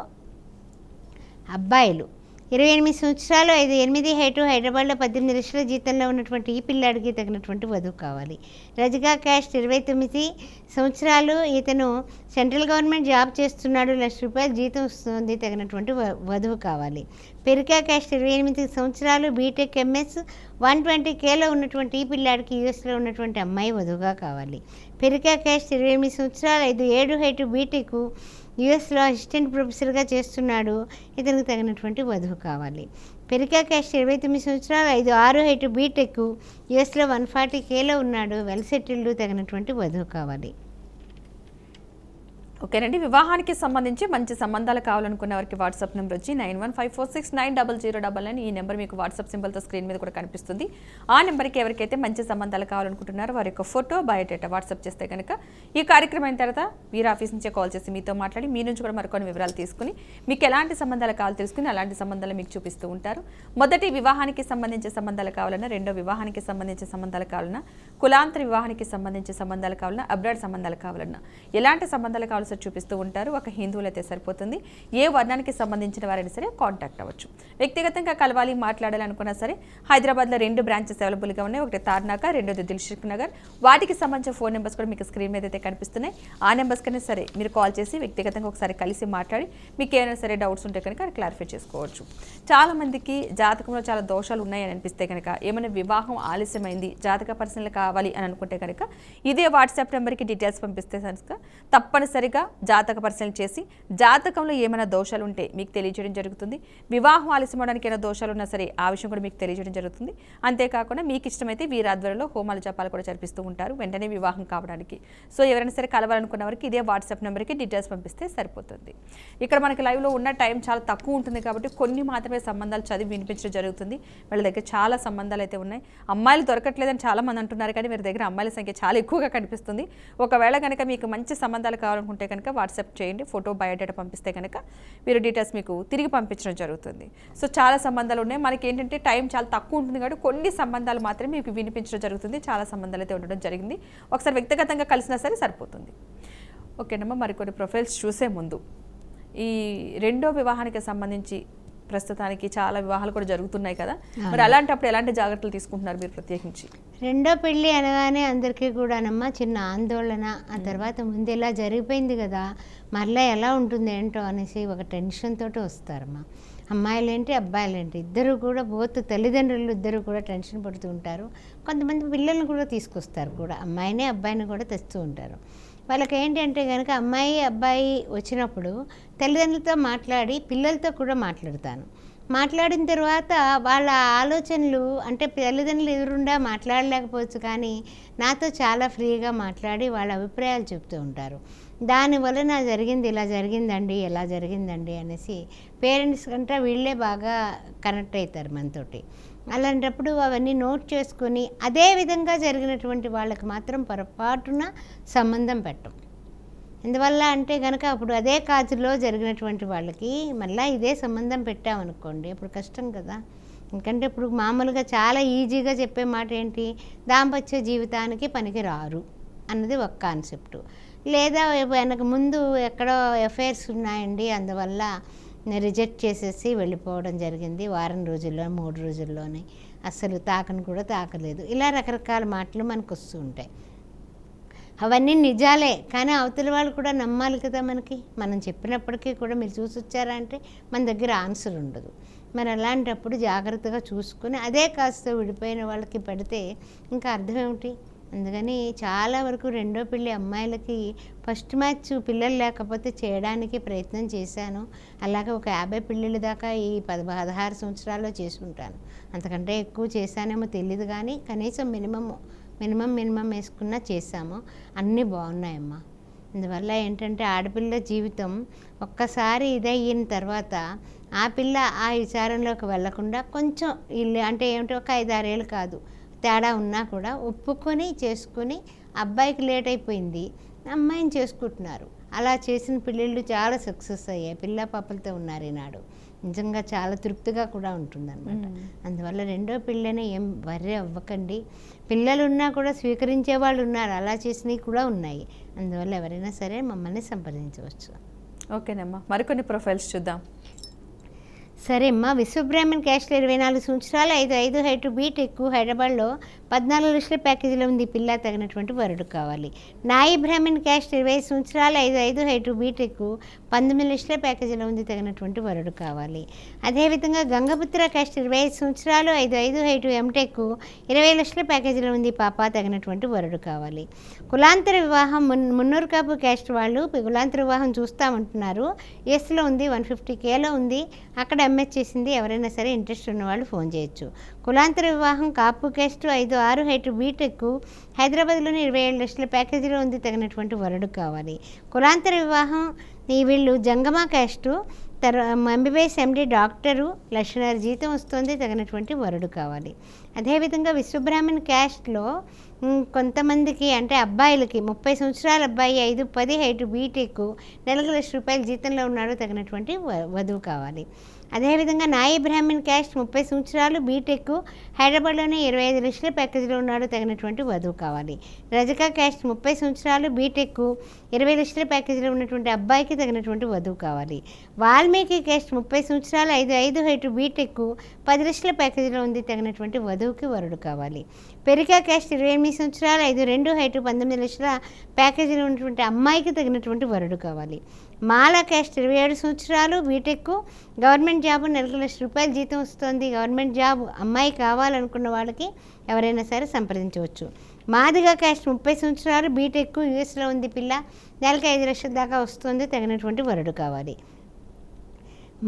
అబ్బాయిలు 28 సంవత్సరాలు, 5'8" హైటు, హైదరాబాద్లో 18 లక్షల జీతంలో ఉన్నటువంటి ఈ పిల్లాడికి తగినటువంటి వధువు కావాలి. రజికా క్యాస్ట్ 29 సంవత్సరాలు, ఇతను సెంట్రల్ గవర్నమెంట్ జాబ్ చేస్తున్నాడు, ₹1,00,000 జీతం వస్తుంది, తగినటువంటి వధువు కావాలి. పెరికా క్యాస్ట్ 28 సంవత్సరాలు, బీటెక్, MS, 120Kలో ఉన్నటువంటి ఈ పిల్లాడికి యూఎస్లో ఉన్నటువంటి అమ్మాయి వధువుగా కావాలి. పెరికా క్యాస్ట్ 28 సంవత్సరాలు, 5'7" హైటు, బీటెక్, యుఎస్లో అసిస్టెంట్ ప్రొఫెసర్గా చేస్తున్నాడు, ఇతనికి తగినటువంటి వధువు కావాలి. పెరికా క్యాస్ట్ 29 సంవత్సరాలు, 5'6" హైటు, బీటెక్, యుఎస్లో 140Kలో ఉన్నాడు, వెల్ సెటిల్డ్, తగినటువంటి వధువు కావాలి. ఓకేనండి, వివాహానికి సంబంధించి మంచి సంబంధాలు కావాలనుకున్న వారికి వాట్సాప్ నెంబర్ వచ్చి 9154690099. ఈ నెంబర్ మీకు వాట్సాప్ సింబల్తో స్క్రీన్ మీద కూడా కనిపిస్తుంది. ఆ నెంబర్కి ఎవరికైతే మంచి సంబంధాలు కావాలనుకుంటున్నారో వారి యొక్క ఫోటో, బయోడేటా వాట్సాప్ చేస్తే కనుక ఈ కార్యక్రమం అయిన తర్వాత వీరి ఆఫీస్ నుంచే కాల్ చేసి మీతో మాట్లాడి మీ నుంచి కూడా మరికొన్ని వివరాలు తీసుకుని మీకు ఎలాంటి సంబంధాలు కావాలో తెలుసుకుని అలాంటి సంబంధాలు మీకు చూపిస్తూ ఉంటారు. మొదటి వివాహానికి సంబంధించిన సంబంధాలు కావాలన్నా, రెండో వివాహానికి సంబంధించిన సంబంధాలు కావాలన్నా కులాంతర వివాహానికి సంబంధించి సంబంధాలు కావాలన్నా, అబ్రాడ్ సంబంధాలు కావాలన్నా, ఎలాంటి సంబంధాలు కావాల్సి చూపిస్తూ ఉంటారు. ఒక హిందువులు అయితే సరిపోతుంది. ఏ వర్ణానికి సంబంధించిన వారైనా సరే కాంటాక్ట్ అవ్వచ్చు. వ్యక్తిగతంగా కలవాలి, మాట్లాడాలనుకున్నా సరే హైదరాబాద్లో 2 బ్రాంచెస్ అవైలబుల్గా ఉన్నాయి. ఒకటి తార్నాక, రెండోది దిల్సుఖ్ నగర్. వాటికి సంబంధించిన ఫోన్ నెంబర్స్ కూడా మీకు స్క్రీన్ మీద అయితే కనిపిస్తున్నాయి. ఆ నెంబర్స్ కన్నా సరే మీరు కాల్ చేసి వ్యక్తిగతంగా ఒకసారి కలిసి మాట్లాడి మీకు ఏమైనా సరే డౌట్స్ ఉంటే కనుక అది క్లారిఫై చేసుకోవచ్చు. చాలా మందికి జాతకంలో చాలా దోషాలు ఉన్నాయని అనిపిస్తే కనుక, ఏమైనా వివాహం ఆలస్యమైంది, జాతక పరిశీలన కావాలి అని అనుకుంటే కనుక ఇదే వాట్సాప్ నెంబర్కి డీటెయిల్స్ పంపిస్తే కనుక తప్పనిసరిగా జాతక పరిశీలన చేసి జాతకంలో ఏమైనా దోషాలు ఉంటే మీకు తెలియజేయడం జరుగుతుంది. వివాహం ఆలస్యం అవడానికి ఏమైనా దోషాలు ఉన్నా సరే ఆ విషయం కూడా మీకు తెలియజేయడం జరుగుతుంది. అంతేకాకుండా మీకు ఇష్టమైతే వీరి ఆధ్వర్యంలో హోమాలు జపాలు కూడా జరిపిస్తూ ఉంటారు వెంటనే వివాహం కావడానికి. సో ఎవరైనా సరే కలవాలనుకున్న వారికి ఇదే వాట్సాప్ నెంబర్కి డీటెయిల్స్ పంపిస్తే సరిపోతుంది. ఇక్కడ మనకి లైవ్లో ఉన్న టైం చాలా తక్కువ ఉంటుంది కాబట్టి కొన్ని మాత్రమే సంబంధాలు చదివి వినిపించడం జరుగుతుంది. వాళ్ళ దగ్గర చాలా సంబంధాలు అయితే ఉన్నాయి. అమ్మాయిలు దొరకట్లేదని చాలా మంది అంటున్నారు, కానీ వీరి దగ్గర అమ్మాయిల సంఖ్య చాలా ఎక్కువగా కనిపిస్తుంది. ఒకవేళ కనుక మీకు మంచి సంబంధాలు కావాలనుకుంటే కనుక వాట్సాప్ చేయండి, ఫోటో బయోడేటా పంపిస్తే కనుక మీరు డీటెయిల్స్ మీకు తిరిగి పంపించడం జరుగుతుంది. సో చాలా సంబంధాలు ఉన్నాయి. మనకి ఏంటంటే టైం చాలా తక్కువ ఉంటుంది కాబట్టి కొన్ని సంబంధాలు మాత్రమే మీకు వినిపించడం జరుగుతుంది. చాలా సంబంధాలు అయితే ఉండడం జరిగింది. ఒకసారి వ్యక్తిగతంగా కలిసినా సరే సరిపోతుంది. ఓకేనమ్మా, మరికొన్ని ప్రొఫైల్స్ చూసే ముందు ఈ రెండో వివాహానికి సంబంధించి ప్రస్తుతానికి చాలా వివాహాలు కూడా జరుగుతున్నాయి కదా, మరి అలాంటప్పుడు ఎలాంటి జాగ్రత్తలు తీసుకుంటున్నారు మీరు ప్రత్యేకించి? రెండో పెళ్ళి అనగానే అందరికీ కూడానమ్మా చిన్న ఆందోళన. ఆ తర్వాత ముందు ఇలా జరిగిపోయింది కదా, మరలా ఎలా ఉంటుంది ఏంటో అనేసి ఒక టెన్షన్ తోటి వస్తారమ్మా. అమ్మాయిలేంటి అబ్బాయిలేంటి ఇద్దరు కూడా, బోత్ తల్లిదండ్రులు ఇద్దరు కూడా టెన్షన్ పడుతూ ఉంటారు. కొంతమంది పిల్లల్ని కూడా తీసుకొస్తారు కూడా, అమ్మాయిని అబ్బాయిని కూడా తెస్తూ ఉంటారు. వాళ్ళకి ఏంటంటే కనుక అమ్మాయి అబ్బాయి వచ్చినప్పుడు తల్లిదండ్రులతో మాట్లాడి పిల్లలతో కూడా మాట్లాడతాను. మాట్లాడిన తర్వాత వాళ్ళ ఆలోచనలు అంటే తల్లిదండ్రులు ఎదురుండా మాట్లాడలేకపోవచ్చు, కానీ నాతో చాలా ఫ్రీగా మాట్లాడి వాళ్ళ అభిప్రాయాలు చెప్తూ ఉంటారు. దానివల్ల నా జరిగింది ఇలా జరిగిందండి, ఎలా జరిగిందండి అనేసి పేరెంట్స్ కంటే వీళ్ళే బాగా కనెక్ట్ అవుతారు మనతోటి. అలాంటప్పుడు అవన్నీ నోట్ చేసుకొని అదే విధంగా జరిగినటువంటి వాళ్ళకి మాత్రం పొరపాటున సంబంధం పెట్టం. ఎందువల్ల అంటే కనుక అప్పుడు అదే కాజులో జరిగినటువంటి వాళ్ళకి మళ్ళీ ఇదే సంబంధం పెట్టామనుకోండి అప్పుడు కష్టం కదా. ఎందుకంటే ఇప్పుడు మామూలుగా చాలా ఈజీగా చెప్పే మాట ఏంటి, దాంపత్య జీవితానికి పనికి రారు అన్నది ఒక కాన్సెప్టు. లేదా వెనక ముందు ఎక్కడో ఎఫైర్స్ ఉన్నాయండి, అందువల్ల రిజెక్ట్ చేసేసి వెళ్ళిపోవడం జరిగింది, వారం రోజుల్లో 3 రోజుల్లోనే అస్సలు తాకను కూడా తాకలేదు. ఇలా రకరకాల మాటలు మనకు వస్తూ ఉంటాయి. అవన్నీ నిజాలే, కానీ అవతల వాళ్ళు కూడా నమ్మాలి కదా మనకి. మనం చెప్పినప్పటికీ కూడా మీరు చూసి వచ్చారా అంటే మన దగ్గర ఆన్సర్ ఉండదు. మరి అలాంటప్పుడు జాగ్రత్తగా చూసుకుని అదే కాస్త విడిపోయిన వాళ్ళకి పెడితే ఇంకా అర్థం ఏమిటి. అందుకని చాలా వరకు రెండో పెళ్ళి అమ్మాయిలకి ఫస్ట్ మ్యాచ్ పిల్లలు లేకపోతే చేయడానికి ప్రయత్నం చేశాను. అలాగే ఒక 50 పెళ్ళిళ్ళ దాకా ఈ 16 సంవత్సరాల్లో చేసుకుంటాను. అంతకంటే ఎక్కువ చేశానేమో తెలియదు, కానీ కనీసం మినిమం వేసుకున్నా చేశాము. అన్నీ బాగున్నాయమ్మా. అందువల్ల ఏంటంటే ఆడపిల్ల జీవితం ఒక్కసారి ఇదయిన తర్వాత ఆ పిల్ల ఆ విచారంలోకి వెళ్లకుండా కొంచెం ఇల్లు అంటే ఏమిటి ఒక 5-6 ఏళ్ళు కాదు తేడా ఉన్నా కూడా ఒప్పుకొని చేసుకుని, అబ్బాయికి లేట్ అయిపోయింది అమ్మాయిని చేసుకుంటున్నారు. అలా చేసిన పెళ్ళిళ్ళు చాలా సక్సెస్ అయ్యాయి, పిల్ల పాపలతో ఉన్నారు ఈనాడు. నిజంగా చాలా తృప్తిగా కూడా ఉంటుందన్నమాట. అందువల్ల రెండో పెళ్ళని ఏం వర్రీ అవ్వకండి. పిల్లలు ఉన్నా కూడా స్వీకరించే వాళ్ళు ఉన్నారు, అలా చేసినవి కూడా ఉన్నాయి. అందువల్ల ఎవరైనా సరే మమ్మల్ని సంప్రదించవచ్చు. ఓకేనమ్మా, మరికొన్ని ప్రొఫైల్స్ చూద్దాం. సరే అమ్మా, విశ్వబ్రాహ్మణ్ క్యాస్ట్లో 24 సంవత్సరాలు, 5'5" హైట్, బీటెక్, హైదరాబాద్లో 14 లక్షల ప్యాకేజీలో ఉంది, పిల్ల తగినటువంటి వరుడు కావాలి. నాయి బ్రాహ్మణ్ క్యాస్ట్ 25 సంవత్సరాలు, 5'5" హైట్, బీటెక్, 19 లక్షల ప్యాకేజీలో ఉంది, తగినటువంటి వరుడు కావాలి. అదేవిధంగా గంగపుత్ర క్యాస్ట్ 25 సంవత్సరాలు, 5'5" హైట్, ఎంటెక్, 20 లక్షల ప్యాకేజీలో ఉంది, పాప తగినటువంటి వరుడు కావాలి. కులాంతర వివాహం మున్నూరు కాపు క్యాస్ట్ వాళ్ళు కులాంతర వివాహం చూస్తామంటున్నారు. ఎస్లో ఉంది, 150Kలో ఉంది, అక్కడ ఎంఎస్ చేసింది. ఎవరైనా సరే ఇంట్రెస్ట్ ఉన్నవాళ్ళు ఫోన్ చేయొచ్చు. కులాంతర వివాహం కాపు క్యాస్ట్ 5'6" హైట్, బీటెక్, హైదరాబాద్లోని 27 లక్షల ప్యాకేజీలో ఉంది, తగినటువంటి వరుడు కావాలి. కులాంతర వివాహం వీళ్ళు జంగమా క్యాస్టు, ఎంబీబీఎస్ ఎండి డాక్టరు, 1,00,000 జీతం వస్తుంది, తగినటువంటి వరుడు కావాలి. అదేవిధంగా విశ్వబ్రాహ్మణ్ క్యాస్ట్లో కొంతమందికి అంటే అబ్బాయిలకి 30 సంవత్సరాల అబ్బాయి 5-10 హైటు బీటెక్ నెలకు ₹1,00,000 జీతంలో ఉన్నాడు తగినటువంటి వధువు కావాలి. అదేవిధంగా నాయి బ్రాహ్మణ్ క్యాస్ట్ 30 సంవత్సరాలు బీటెక్ హైదరాబాద్లోనే 25 లక్షల ప్యాకేజీలో ఉన్నాడు తగినటువంటి వధువు కావాలి. రజక క్యాస్ట్ 30 సంవత్సరాలు బీటెక్ 20 లక్షల ప్యాకేజీలో ఉన్నటువంటి అబ్బాయికి తగినటువంటి వధువు కావాలి. వాల్మీకి క్యాస్ట్ 30 సంవత్సరాలు 5'5" హైటు బీటెక్ 10 లక్షల ప్యాకేజీలో ఉంది తగినటువంటి వధువుకి వరుడు కావాలి. పెరికా క్యాస్ట్ 28 సంవత్సరాలు 5'2" హైటు 19 లక్షల ప్యాకేజీలో ఉన్నటువంటి అమ్మాయికి తగినటువంటి వరుడు కావాలి. మాలా క్యాస్ట్ 27 సంవత్సరాలు బీటెక్ గవర్నమెంట్ జాబ్ నెలకు ₹1,00,000 జీతం వస్తుంది. గవర్నమెంట్ జాబ్ అమ్మాయి కావాలనుకున్న వాళ్ళకి ఎవరైనా సరే సంప్రదించవచ్చు. మాదిగా క్యాస్ట్ 30 సంవత్సరాలు బీటెక్ యూఎస్లో ఉంది పిల్ల నెలకు 5 లక్షల దాకా వస్తుంది తగినటువంటి వరుడు కావాలి.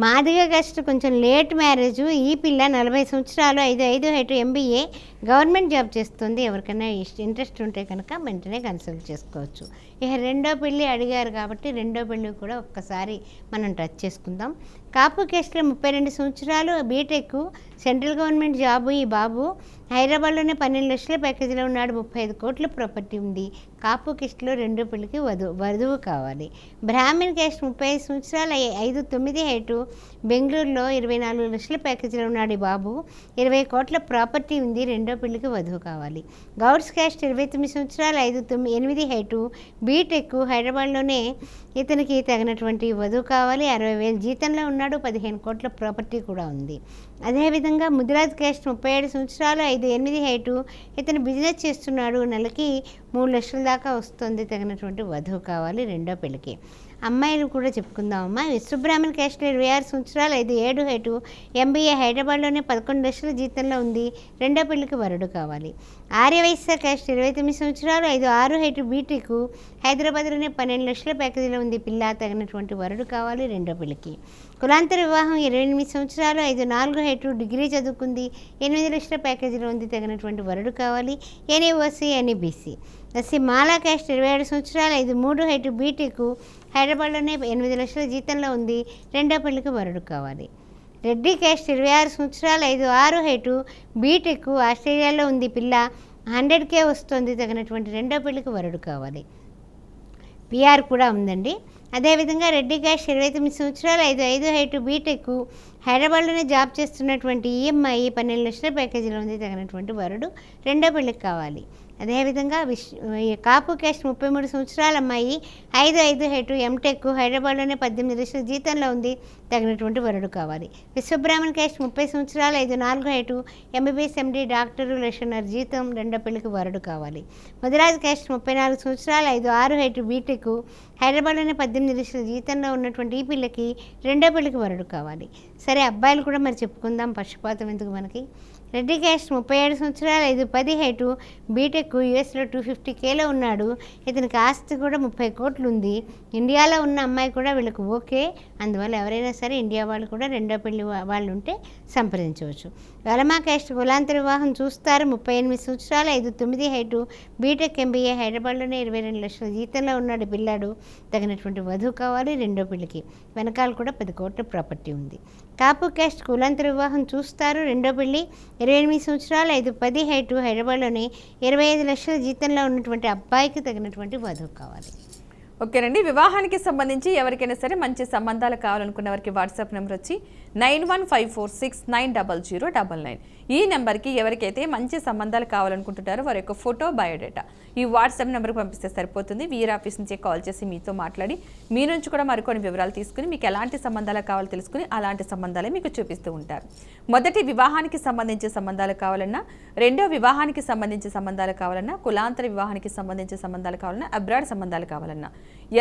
మాదిగా క్యాస్ట్ కొంచెం లేట్ మ్యారేజ్ ఈ పిల్ల 40 సంవత్సరాలు 5'5" హైట్ MBA గవర్నమెంట్ జాబ్ చేస్తుంది. ఎవరికైనా ఇంట్రెస్ట్ ఉంటే కనుక వెంటనే కన్సల్ట్ చేసుకోవచ్చు. ఇక రెండో పెళ్ళి అడిగారు కాబట్టి రెండో పెళ్ళి కూడా ఒక్కసారి మనం టచ్ చేసుకుందాం. కాపు క్యాస్ట్లో 32 సంవత్సరాలు బీటెక్ సెంట్రల్ గవర్నమెంట్ జాబు ఈ బాబు హైదరాబాద్లోనే 12 లక్షల ప్యాకేజీలో ఉన్నాడు. 35 కోట్ల ప్రాపర్టీ ఉంది. కాపు క్యాస్ట్లో రెండో పెళ్ళికి వధువు కావాలి. బ్రాహ్మణ్ క్యాస్ట్ 35 సంవత్సరాలు 5'9" హైటు బెంగళూరులో 24 లక్షల ప్యాకేజీలో ఉన్నాడు ఈ బాబు. 20 కోట్ల ప్రాపర్టీ ఉంది. రెండో పెళ్ళికి వధువు కావాలి. గౌడ్స్ క్యాస్ట్ 29 సంవత్సరాలు 5'8" హైటు బీటెక్ హైదరాబాద్లోనే ఇతనికి తగినటువంటి వధువు కావాలి. 60,000 జీతంలో ఉన్నాడు. 15 కోట్ల ప్రాపర్టీ కూడా ఉంది. అదేవిధంగా ముదిరాజ్ క్యాస్ట్ 37 సంవత్సరాలు 5'8" హైటు ఇతను బిజినెస్ చేస్తున్నాడు. నెలకి 3 లక్షల దాకా వస్తుంది. తగినటువంటి వధువు కావాలి రెండో పెళ్ళికి. అమ్మాయిలు కూడా చెప్పుకుందామమ్మా. విశ్వబ్రాహ్మణ్ క్యాస్ట్లో 26 సంవత్సరాలు 5'7" హైటు MBA హైదరాబాద్లోనే 11 లక్షల జీతంలో ఉంది. రెండో పెళ్ళికి వరుడు కావాలి. ఆర్యవైశ్య క్యాస్ట్ 29 సంవత్సరాలు 5'6" హైటు బీటెక్ హైదరాబాద్లోనే 12 లక్షల ప్యాకేజీలో ఉంది పిల్ల తగినటువంటి వరుడు కావాలి రెండో పెళ్ళికి. కులాంతర వివాహం 28 సంవత్సరాలు 5'4" హైటు డిగ్రీ చదువుకుంది. 8 లక్షల ప్యాకేజీలో ఉంది తగినటువంటి వరుడు కావాలి. NAOC NEBC. మాలా క్యాస్ట్ 27 సంవత్సరాలు 5'3" హైటు బీటెక్ హైదరాబాద్లోనే 8 లక్షల జీతంలో ఉంది. రెండో పెళ్ళికి వరుడు కావాలి. రెడ్డి క్యాస్ట్ 26 సంవత్సరాలు 5'6" హైటు బీటెక్ ఆస్ట్రేలియాలో ఉంది పిల్ల 100K వస్తుంది. తగినటువంటి రెండో పెళ్ళికి వరుడు కావాలి. PR కూడా ఉందండి. అదేవిధంగా రెడ్డి క్యాస్ట్ 29 సంవత్సరాలు 5'5" హైటు బీటెక్ హైదరాబాద్లోనే జాబ్ చేస్తున్నటువంటి EMI 12 లక్షల ప్యాకేజీలో ఉంది. తగినటువంటి వరుడు రెండో పెళ్ళికి కావాలి. అదేవిధంగా కాపు క్యాస్ట్ 33 సంవత్సరాల అమ్మాయి 5'5" హైటు MTech హైదరాబాద్లోనే 18 లక్షల జీతంలో ఉంది. తగినటువంటి వరుడు కావాలి. విశ్వబ్రాహ్మణ్ క్యాస్ట్ 30 సంవత్సరాలు 5'4" హైటు MBBS MD డాక్టరు లక్షన్నర జీతం రెండో పెళ్ళికి వరుడు కావాలి. ముదిరాజ్ క్యాస్ట్ 34 సంవత్సరాలు 5'6" హైటు బీటెక్ హైదరాబాద్లోనే 18 లక్షల జీతంలో ఉన్నటువంటి ఈ పిల్లకి రెండో పెళ్ళికి వరుడు కావాలి. సరే అబ్బాయిలు కూడా మరి చెప్పుకుందాం, పక్షపాతం ఎందుకు మనకి. రెడ్డి క్యాస్ట్ 37 సంవత్సరాలు 5'10" హైటు బీటెక్ యూఎస్లో 250Kలో ఉన్నాడు. ఇతనికి ఆస్తి కూడా 30 కోట్లు ఉంది. ఇండియాలో ఉన్న అమ్మాయి కూడా వీళ్ళకి ఓకే. అందువల్ల ఎవరైనా సరే ఇండియా వాళ్ళు కూడా రెండో పెళ్లి వాళ్ళు ఉంటే సంప్రదించవచ్చు. వెలమా క్యాస్ట్ కులాంతర వివాహం చూస్తారు. 38 సంవత్సరాలు 5'9" హైటు బీటెక్ MBA హైదరాబాద్లోనే 22 లక్షల జీతంలో ఉన్నాడు పిల్లాడు. తగినటువంటి వధువు కావాలి రెండో పెళ్లికి. వెనకాల కూడా 10 కోట్ల ప్రాపర్టీ ఉంది. కాపు క్యాస్ట్ కులాంతర వివాహం చూస్తారు. రెండో పెళ్లి 28 సంవత్సరాలు 5'10" హైటు హైదరాబాద్లోనే 25 లక్షల జీతంలో ఉన్నటువంటి అబ్బాయికి తగినటువంటి వధువు కావాలి. ఓకేనండి. వివాహానికి సంబంధించి ఎవరికైనా సరే మంచి సంబంధాలు కావాలనుకున్న వారికి వాట్సాప్ నెంబర్ వచ్చి 9154690099. ఈ నెంబర్కి ఎవరికైతే మంచి సంబంధాలు కావాలనుకుంటున్నారో వారి యొక్క ఫోటో బయోడేటా ఈ వాట్సాప్ నెంబర్కి పంపిస్తే సరిపోతుంది. వీఆర్ ఆఫీస్ నుంచే కాల్ చేసి మీతో మాట్లాడి మీ నుంచి కూడా మరికొన్ని వివరాలు తీసుకుని మీకు ఎలాంటి సంబంధాలు కావాలో తెలుసుకుని అలాంటి సంబంధాలే మీకు చూపిస్తూ ఉంటారు. మొదటి వివాహానికి సంబంధించి సంబంధాలు కావాలన్నా, రెండో వివాహానికి సంబంధించి సంబంధాలు కావాలన్నా, కులాంతర వివాహానికి సంబంధించి సంబంధాలు కావాలన్నా, అబ్రాడ్ సంబంధాలు కావాలన్నా,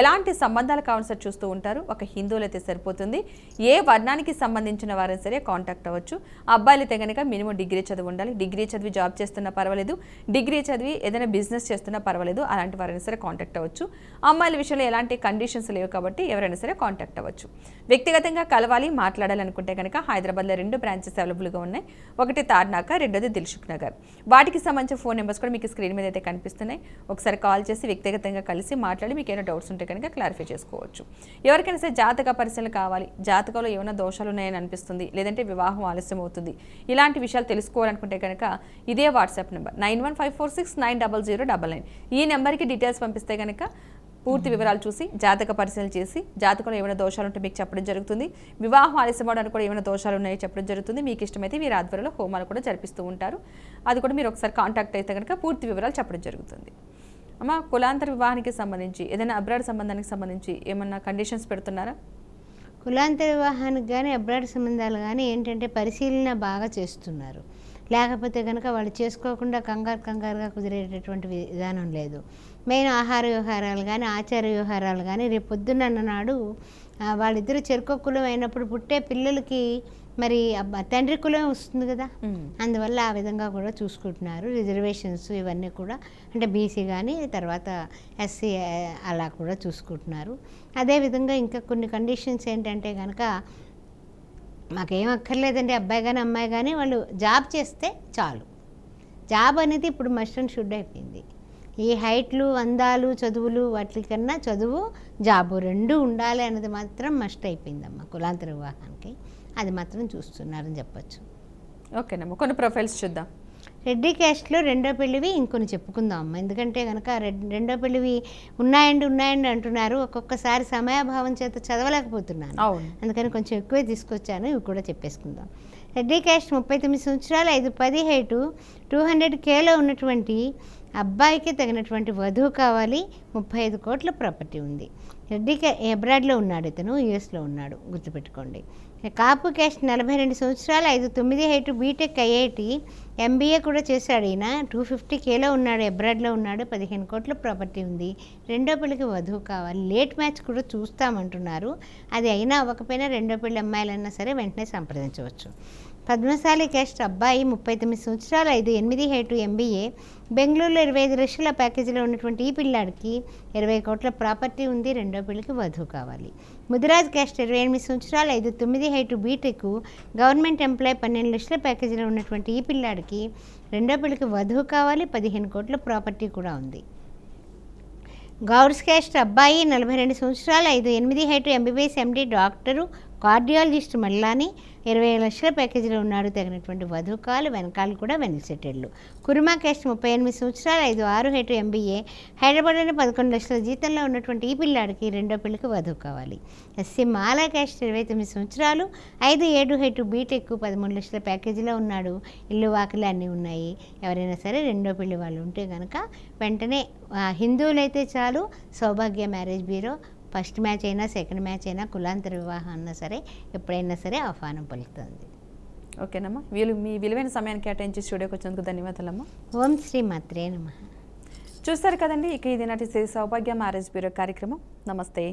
ఎలాంటి సంబంధాలు కావాలని సరే చూస్తూ ఉంటారు. ఒక హిందువులు అయితే సరిపోతుంది. ఏ వర్ణానికి సంబంధించిన వారైనా సరే కాంటాక్ట్ అవ్వచ్చు. అబ్బాయిలు అయితే కనుక మినిమం డిగ్రీ చదువు ఉండాలి. డిగ్రీ చదివి జాబ్ చేస్తున్నా పర్వాలేదు, డిగ్రీ చదివి ఏదైనా బిజినెస్ చేస్తున్నా పర్వాలేదు. అలాంటి వారైనా సరే కాంటాక్ట్ అవ్వచ్చు. అమ్మాయిల విషయంలో ఎలాంటి కండిషన్స్ లేవు కాబట్టి ఎవరైనా సరే కాంటాక్ట్ అవ్వచ్చు. వ్యక్తిగతంగా కలవాలి, మాట్లాడాలనుకుంటే కనుక హైదరాబాద్లో 2 బ్రాంచెస్ అవైలబుల్గా ఉన్నాయి. ఒకటి తార్నాక, రెండోది దిల్సుఖ్ నగర్. వాటికి సంబంధించిన ఫోన్ నెంబర్స్ కూడా మీకు స్క్రీన్ మీద అయితే కనిపిస్తున్నాయి. ఒకసారి కాల్ చేసి వ్యక్తిగతంగా కలిసి మాట్లాడి మీకు ఏమైనా డౌట్స్ ఉంటే ఉంటే కనుక క్లారిఫై చేసుకోవచ్చు. ఎవరికైనా సరే జాతక పరిశీలన కావాలి, జాతకంలో ఏమైనా దోషాలు ఉన్నాయని అనిపిస్తుంది, లేదంటే వివాహం ఆలస్యం అవుతుంది, ఇలాంటి విషయాలు తెలుసుకోవాలనుకుంటే కనుక ఇదే వాట్సాప్ నెంబర్ 9154690099. ఈ నెంబర్కి డీటెయిల్స్ పంపిస్తే కనుక పూర్తి వివరాలు చూసి జాతక పరిశీలన చేసి జాతకంలో ఏమైనా దోషాలు ఉంటే మీకు చెప్పడం జరుగుతుంది. వివాహం ఆలస్యం అవడానికి కూడా ఏమైనా దోషాలు ఉన్నాయో చెప్పడం జరుగుతుంది. మీకు ఇష్టమైతే వీరి ఆధ్వర్యంలో హోమాలు కూడా జరిపిస్తూ ఉంటారు. అది కూడా మీరు ఒకసారి కాంటాక్ట్ అయితే కనుక పూర్తి వివరాలు చెప్పడం జరుగుతుంది. అమ్మ, కులాంతర వివాహానికి సంబంధించి ఏదైనా అబ్రాడ్ సంబంధానికి సంబంధించి ఏమన్నా కండిషన్స్ పెడుతున్నారా? కులాంతర వివాహానికి కానీ అబ్రాడ్ సంబంధాలు కానీ ఏంటంటే పరిశీలన బాగా చేస్తున్నారు. లేకపోతే కనుక వాళ్ళు చేసుకోకుండా కంగారుగా కుదిరేటటువంటి విధానం లేదు. మెయిన్ ఆహార వ్యవహారాలు కానీ ఆచార వ్యవహారాలు కానీ రేపు పొద్దున్న నాడు వాళ్ళిద్దరూ చెరుకు కులం అయినప్పుడు పుట్టే పిల్లలకి మరి తండ్రి కులం వస్తుంది కదా, అందువల్ల ఆ విధంగా కూడా చూసుకుంటున్నారు. రిజర్వేషన్స్ ఇవన్నీ కూడా అంటే బీసీ కానీ తర్వాత ఎస్సీ అలా కూడా చూసుకుంటున్నారు. అదేవిధంగా ఇంకా కొన్ని కండిషన్స్ ఏంటంటే కనుక మాకేం అక్కర్లేదండి, అబ్బాయి కానీ అమ్మాయి కానీ వాళ్ళు జాబ్ చేస్తే చాలు. జాబ్ అనేది ఇప్పుడు మస్ట్ అండ్ షుడ్ అయిపోయింది. ఈ హైట్లు అందాలు చదువులు వాటికన్నా చదువు జాబు రెండు ఉండాలి అన్నది మాత్రం మస్ట్ అయిపోయిందమ్మా కులాంతర వివాహానికి. అది మాత్రం చూస్తున్నారని చెప్పచ్చు. ఓకేనమ్మా, కొన్ని ప్రొఫైల్స్ చూద్దాం. రెడ్డి క్యాస్ట్లో రెండో పెళ్ళివి ఇంకొన్ని చెప్పుకుందాం అమ్మ. ఎందుకంటే కనుక రెండో పెళ్ళివి ఉన్నాయండి అంటున్నారు. ఒక్కొక్కసారి సమయాభావం చేత చదవలేకపోతున్నాను, అందుకని కొంచెం ఎక్కువే తీసుకొచ్చాను. ఇవి కూడా చెప్పేసుకుందాం. రెడ్డి క్యాస్ట్ 39 సంవత్సరాలు 5'10" హైటు 200Kలో ఉన్నటువంటి అబ్బాయికి తగినటువంటి వధువు కావాలి. 35 కోట్ల ప్రాపర్టీ ఉంది. రెడ్డి అబ్రాడ్లో ఉన్నాడు, ఇతను యూఎస్లో ఉన్నాడు, గుర్తుపెట్టుకోండి. కాపు క్యాస్ట్ 42 సంవత్సరాలు 5'9" హైటు బీటెక్ ఐఐటి ఎంబీఏ కూడా చేశాడు. ఈయన 250Kలో ఉన్నాడు, అబ్రాడ్లో ఉన్నాడు, 15 కోట్ల ప్రాపర్టీ ఉంది. రెండో పెళ్ళికి వధువు కావాలి. లేట్ మ్యాచ్ కూడా చూస్తామంటున్నారు. అది అయినా అవ్వకపోయినా రెండో పెళ్ళి అమ్మాయిలన్నా సరే వెంటనే సంప్రదించవచ్చు. పద్మశాలి క్యాస్ట్ అబ్బాయి 39 సంవత్సరాలు 5'8" హైటు ఎంబీఏ బెంగళూరులో 25 లక్షల ప్యాకేజీలో ఉన్నటువంటి ఈ పిల్లాడికి 20 కోట్ల ప్రాపర్టీ ఉంది. రెండో పెళ్ళికి వధువు కావాలి. ముదిరాజ్ క్యాస్ట్ 28 సంవత్సరాలు 5'9" హైటు బీటెక్ గవర్నమెంట్ ఎంప్లాయ్ 12 లక్షల ప్యాకేజీలో ఉన్నటువంటి ఈ పిల్లాడికి రెండో పెళ్ళికి వధువు కావాలి. 15 కోట్ల ప్రాపర్టీ కూడా ఉంది. గౌడ్స్ క్యాస్ట్ అబ్బాయి 42 సంవత్సరాలు 5'8" height MBBS MD doctor cardiologist మల్లాని 20 లక్షల ప్యాకేజీలో ఉన్నాడు. తగినటువంటి వధువు కావాలి. వెనకాల కూడా వెనిసెటెడ్లు. కుర్మా క్యాస్ట్ 38 సంవత్సరాలు 5'6" హైటు ఎంబీఏ హైదరాబాద్లోని 11 లక్షల జీతంలో ఉన్నటువంటి ఈ పిల్లాడికి రెండో పెళ్ళికి వధువు కావాలి. ఎస్సీ మాలా క్యాస్ట్ 29 సంవత్సరాలు 5'7" హైటు బీటెక్ 13 లక్షల ప్యాకేజీలో ఉన్నాడు. ఇల్లు వాకిలు అన్నీ ఉన్నాయి. ఎవరైనా సరే రెండో పెళ్ళి వాళ్ళు ఉంటే కనుక వెంటనే హిందువులైతే చాలు, సౌభాగ్య మ్యారేజ్ బ్యూరో ఫస్ట్ మ్యాచ్ అయినా సెకండ్ మ్యాచ్ అయినా కులాంతర వివాహం అన్నా సరే ఎప్పుడైనా సరే ఆహ్వానం పలుకుతుంది. ఓకేనమ్మా, మీ విలువైన సమయాన్ని కేటాయించి స్టూడియోకి వచ్చినందుకు ధన్యవాదాలమ్మా. ఓం శ్రీ మాత్రే నమః. చూస్తారు కదండి, ఇక ఇది నాటి సౌభాగ్య మ్యారేజ్ బ్యూరో కార్యక్రమం. నమస్తే.